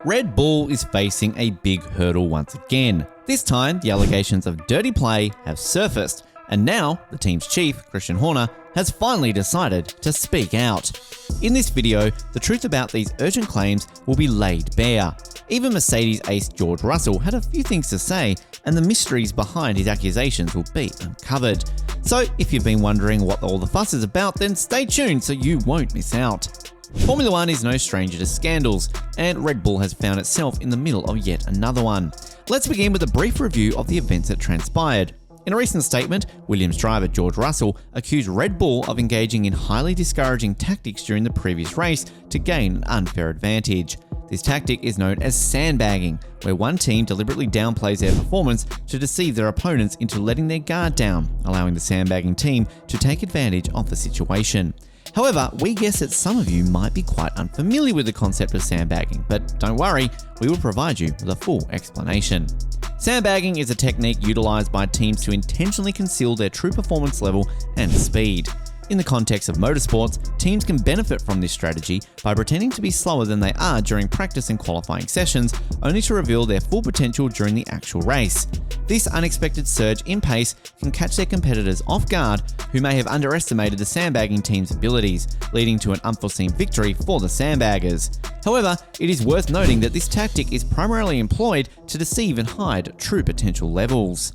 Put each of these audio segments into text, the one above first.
Red Bull is facing a big hurdle once again. This time, the allegations of dirty play have surfaced, and now the team's chief, Christian Horner, has finally decided to speak out. In this video, the truth about these urgent claims will be laid bare. Even Mercedes ace George Russell had a few things to say, and the mysteries behind his accusations will be uncovered. So if you've been wondering what all the fuss is about, then stay tuned so you won't miss out. Formula One is no stranger to scandals, and Red Bull has found itself in the middle of yet another one. Let's begin with a brief review of the events that transpired. In a recent statement, Williams driver George Russell accused Red Bull of engaging in highly discouraging tactics during the previous race to gain an unfair advantage. This tactic is known as sandbagging, where one team deliberately downplays their performance to deceive their opponents into letting their guard down, allowing the sandbagging team to take advantage of the situation. However, we guess that some of you might be quite unfamiliar with the concept of sandbagging, but don't worry, we will provide you with a full explanation. Sandbagging is a technique utilized by teams to intentionally conceal their true performance level and speed. In the context of motorsports, teams can benefit from this strategy by pretending to be slower than they are during practice and qualifying sessions, only to reveal their full potential during the actual race. This unexpected surge in pace can catch their competitors off guard, who may have underestimated the sandbagging team's abilities, leading to an unforeseen victory for the sandbaggers. However, it is worth noting that this tactic is primarily employed to deceive and hide true potential levels.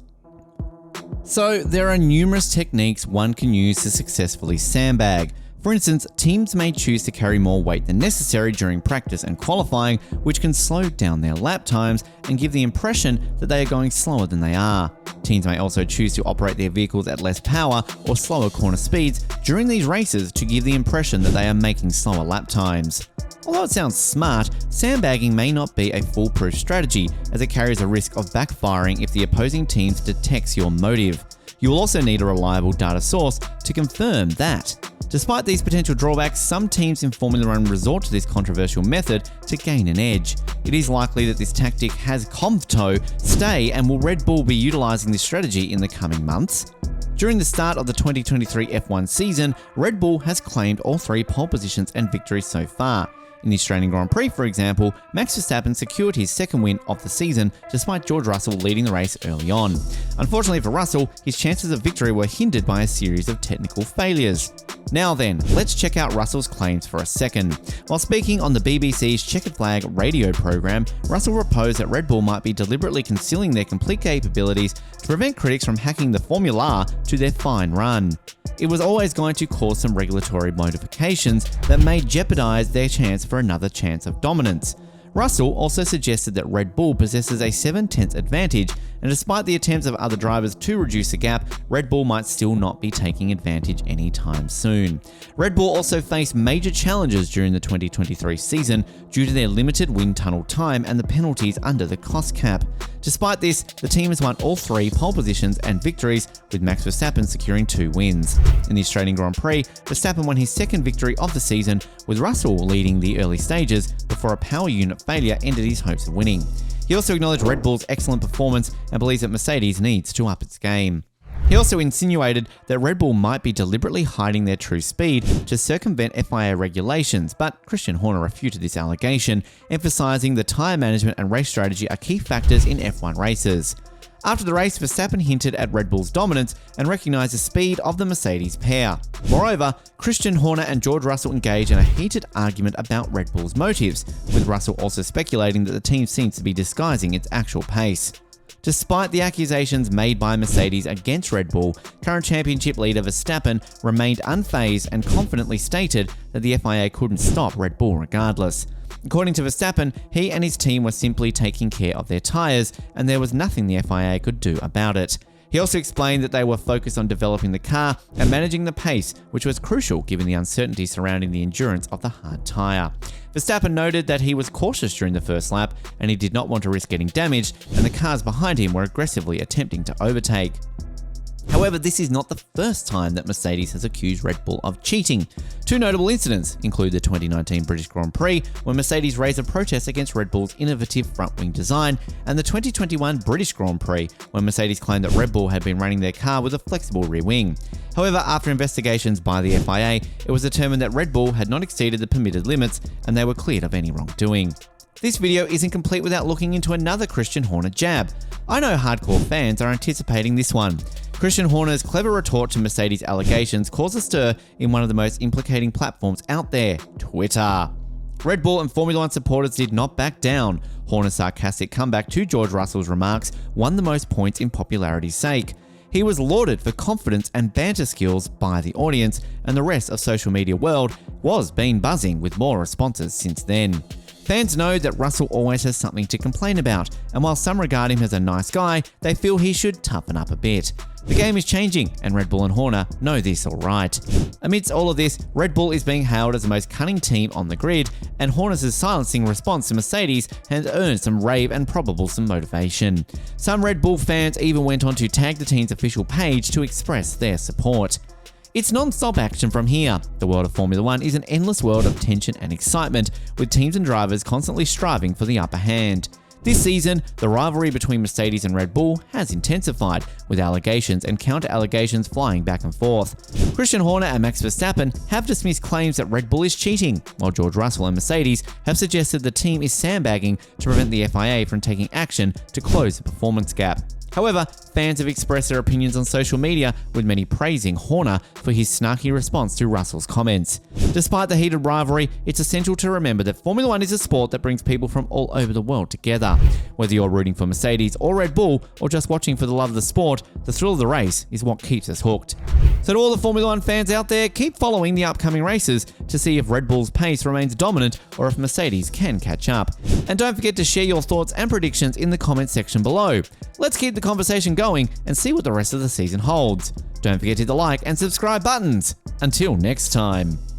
So, there are numerous techniques one can use to successfully sandbag. For instance, teams may choose to carry more weight than necessary during practice and qualifying, which can slow down their lap times and give the impression that they are going slower than they are. Teams may also choose to operate their vehicles at less power or slower corner speeds during these races to give the impression that they are making slower lap times. Although it sounds smart, sandbagging may not be a foolproof strategy, as it carries a risk of backfiring if the opposing team detects your motive. You will also need a reliable data source to confirm that. Despite these potential drawbacks, some teams in Formula One resort to this controversial method to gain an edge. It is likely that this tactic has convto stay, and will Red Bull be utilizing this strategy in the coming months? During the start of the 2023 F1 season, Red Bull has claimed all 3 pole positions and victories so far. In the Australian Grand Prix, for example, Max Verstappen secured his second win of the season despite George Russell leading the race early on. Unfortunately for Russell, his chances of victory were hindered by a series of technical failures. Now then, let's check out Russell's claims for a second. While speaking on the BBC's Checkered Flag radio program, Russell proposed that Red Bull might be deliberately concealing their complete capabilities to prevent critics from hacking the Formula to their fine run. It was always going to cause some regulatory modifications that may jeopardize their chance for another chance of dominance. Russell also suggested that Red Bull possesses a 7/10 advantage, and despite the attempts of other drivers to reduce the gap, Red Bull might still not be taking advantage anytime soon. Red Bull also faced major challenges during the 2023 season due to their limited wind tunnel time and the penalties under the cost cap. Despite this, the team has won all 3 pole positions and victories, with Max Verstappen securing 2 wins. In the Australian Grand Prix, Verstappen won his second victory of the season, with Russell leading the early stages before a power unit failure ended his hopes of winning. He also acknowledged Red Bull's excellent performance and believes that Mercedes needs to up its game. He also insinuated that Red Bull might be deliberately hiding their true speed to circumvent FIA regulations, but Christian Horner refuted this allegation, emphasizing the tyre management and race strategy are key factors in F1 races. After the race, Verstappen hinted at Red Bull's dominance and recognized the speed of the Mercedes pair. Moreover, Christian Horner and George Russell engaged in a heated argument about Red Bull's motives, with Russell also speculating that the team seems to be disguising its actual pace. Despite the accusations made by Mercedes against Red Bull, current championship leader Verstappen remained unfazed and confidently stated that the FIA couldn't stop Red Bull regardless. According to Verstappen, he and his team were simply taking care of their tyres, and there was nothing the FIA could do about it. He also explained that they were focused on developing the car and managing the pace, which was crucial given the uncertainty surrounding the endurance of the hard tyre. Verstappen noted that he was cautious during the first lap, and he did not want to risk getting damaged, and the cars behind him were aggressively attempting to overtake. However, this is not the first time that Mercedes has accused Red Bull of cheating. 2 notable incidents include the 2019 British Grand Prix, when Mercedes raised a protest against Red Bull's innovative front-wing design, and the 2021 British Grand Prix, when Mercedes claimed that Red Bull had been running their car with a flexible rear wing. However, after investigations by the FIA, it was determined that Red Bull had not exceeded the permitted limits, and they were cleared of any wrongdoing. This video isn't complete without looking into another Christian Horner jab. I know hardcore fans are anticipating this one. Christian Horner's clever retort to Mercedes' allegations caused a stir in one of the most implicating platforms out there, Twitter. Red Bull and Formula One supporters did not back down. Horner's sarcastic comeback to George Russell's remarks won the most points in popularity's sake. He was lauded for confidence and banter skills by the audience, and the rest of social media world was been buzzing with more responses since then. Fans know that Russell always has something to complain about, and while some regard him as a nice guy, they feel he should toughen up a bit. The game is changing, and Red Bull and Horner know this alright. Amidst all of this, Red Bull is being hailed as the most cunning team on the grid, and Horner's silencing response to Mercedes has earned some rave and probably some motivation. Some Red Bull fans even went on to tag the team's official page to express their support. It's non-stop action from here. The world of Formula One is an endless world of tension and excitement, with teams and drivers constantly striving for the upper hand. This season, the rivalry between Mercedes and Red Bull has intensified, with allegations and counter-allegations flying back and forth. Christian Horner and Max Verstappen have dismissed claims that Red Bull is cheating, while George Russell and Mercedes have suggested the team is sandbagging to prevent the FIA from taking action to close the performance gap. However, fans have expressed their opinions on social media, with many praising Horner for his snarky response to Russell's comments. Despite the heated rivalry, it's essential to remember that Formula One is a sport that brings people from all over the world together. Whether you're rooting for Mercedes or Red Bull, or just watching for the love of the sport, the thrill of the race is what keeps us hooked. So to all the Formula One fans out there, keep following the upcoming races to see if Red Bull's pace remains dominant or if Mercedes can catch up. And don't forget to share your thoughts and predictions in the comment section below. Let's keep the conversation going and see what the rest of the season holds. Don't forget to hit the like and subscribe buttons. Until next time.